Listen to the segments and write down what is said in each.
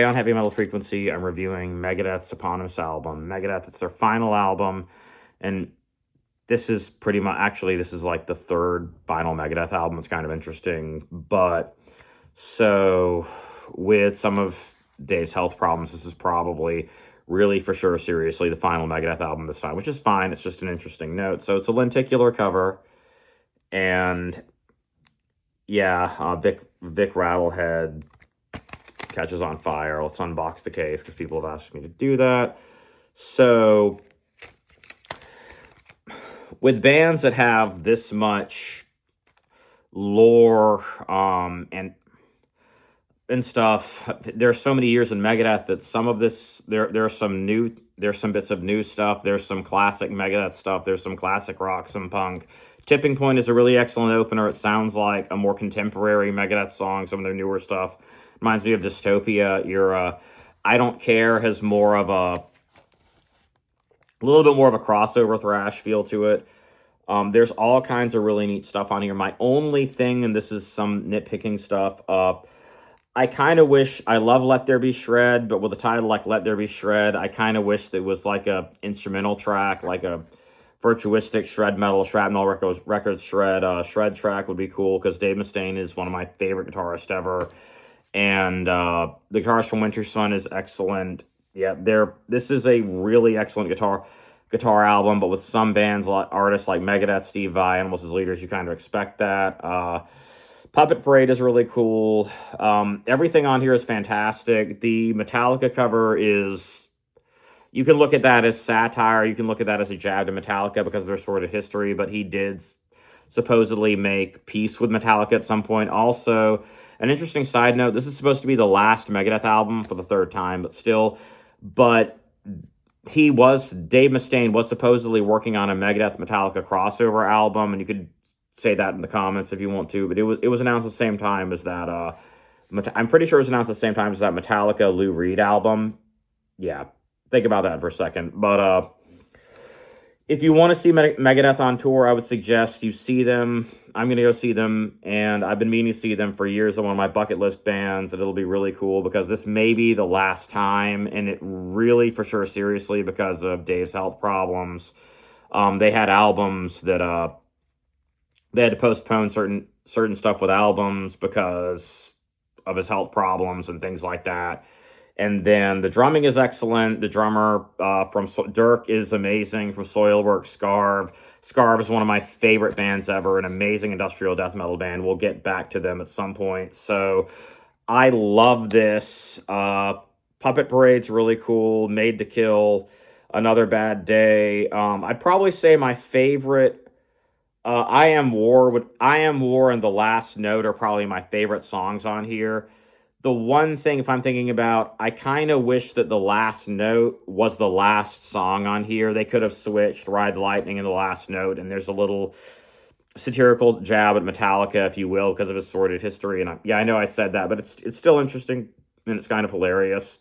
On Heavy Metal Frequency, I'm reviewing Megadeth's eponymous album. Megadeth, it's their final album, and this is pretty much, actually, this is like the third final Megadeth album. It's kind of interesting, but so with some of Dave's health problems, this is probably really for sure, seriously, the final Megadeth album this time, which is fine. It's just an interesting note. So it's a lenticular cover, and yeah, Vic Rattlehead catches on fire. Let's unbox the case because people have asked me to do that. So with bands that have this much lore and stuff, there's so many years in Megadeth that some of this there's some bits of new stuff, there's some classic Megadeth stuff, there's some classic rock, some punk. Tipping Point is a really excellent opener. It sounds like a more contemporary Megadeth song. Some of their newer stuff reminds me of Dystopia era. I Don't Care has more of a little bit more of a crossover thrash feel to it. There's all kinds of really neat stuff on here. My only thing, and this is some nitpicking stuff, I kind of wish, I love Let There Be Shred, but with a title like Let There Be Shred, I kind of wish there was like a instrumental track, like a virtuistic shred metal, Shrapnel Records shred track would be cool, because Dave Mustaine is one of my favorite guitarists ever, and the guitarist from Winter Sun is excellent. Yeah, this is a really excellent guitar album, but with some bands, artists like Megadeth, Steve Vai, and his leaders, you kind of expect that. Puppet Parade is really cool. Everything on here is fantastic. The Metallica cover is, you can look at that as satire. You can look at that as a jab to Metallica because of their sordid history, but he did supposedly make peace with Metallica at some point. Also, an interesting side note, this is supposed to be the last Megadeth album for the third time, but still, Dave Mustaine was supposedly working on a Megadeth Metallica crossover album, and you could say that in the comments if you want to, but it was announced at the same time as that, I'm pretty sure it was announced at the same time as that Metallica Lou Reed album. Yeah, think about that for a second. But if you want to see Megadeth on tour, I would suggest you see them. I'm going to go see them, and I've been meaning to see them for years. They're one of my bucket list bands, and it'll be really cool because this may be the last time, and it really, for sure, seriously, because of Dave's health problems. They had albums that they had to postpone certain stuff with albums because of his health problems and things like that. And then the drumming is excellent. The drummer from Dirk is amazing from Soilwork. Scarve is one of my favorite bands ever, an amazing industrial death metal band. We'll get back to them at some point. So I love this. Puppet Parade's really cool. Made to Kill, Another Bad Day. I'd probably say my favorite, I Am War, and The Last Note are probably my favorite songs on here. The one thing, if I'm thinking about, I kind of wish that The Last Note was the last song on here. They could have switched Ride the Lightning and The Last Note, and there's a little satirical jab at Metallica, if you will, because of his sordid history. And I know I said that, but it's still interesting, and it's kind of hilarious.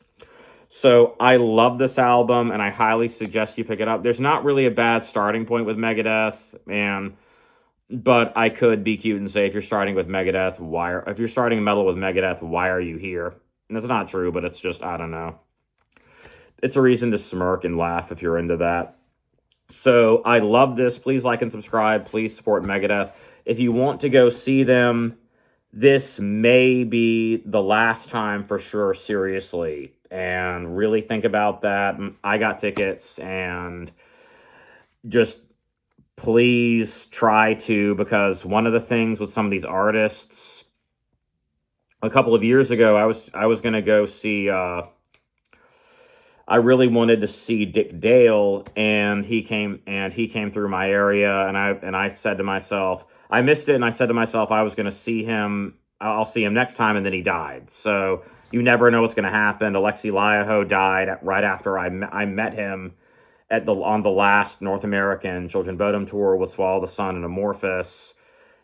So I love this album, and I highly suggest you pick it up. There's not really a bad starting point with Megadeth, but I could be cute and say, if you're starting with Megadeth, if you're starting metal with Megadeth, why are you here? And that's not true, but it's just, I don't know. It's a reason to smirk and laugh if you're into that. So I love this. Please like and subscribe. Please support Megadeth. If you want to go see them, this may be the last time for sure, seriously. And really think about that. I got tickets, and just please try to, because one of the things with some of these artists, a couple of years ago, I was going to go see, I really wanted to see Dick Dale, and he came through my area, and I said to myself, I missed it, and I said to myself, I was going to see him, I'll see him next time, and then he died. So you never know what's going to happen. Alexi Laiho died right after I met him on the last North American Children Bodom tour with Swallow the Sun and Amorphous,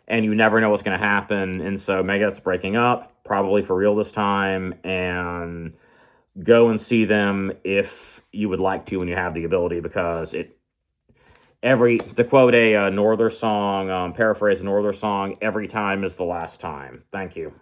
and you never know what's going to happen. And so Megadeth's breaking up, probably for real this time, and go and see them if you would like to when you have the ability, because to quote a Norther song, paraphrase a Norther song, every time is the last time. Thank you.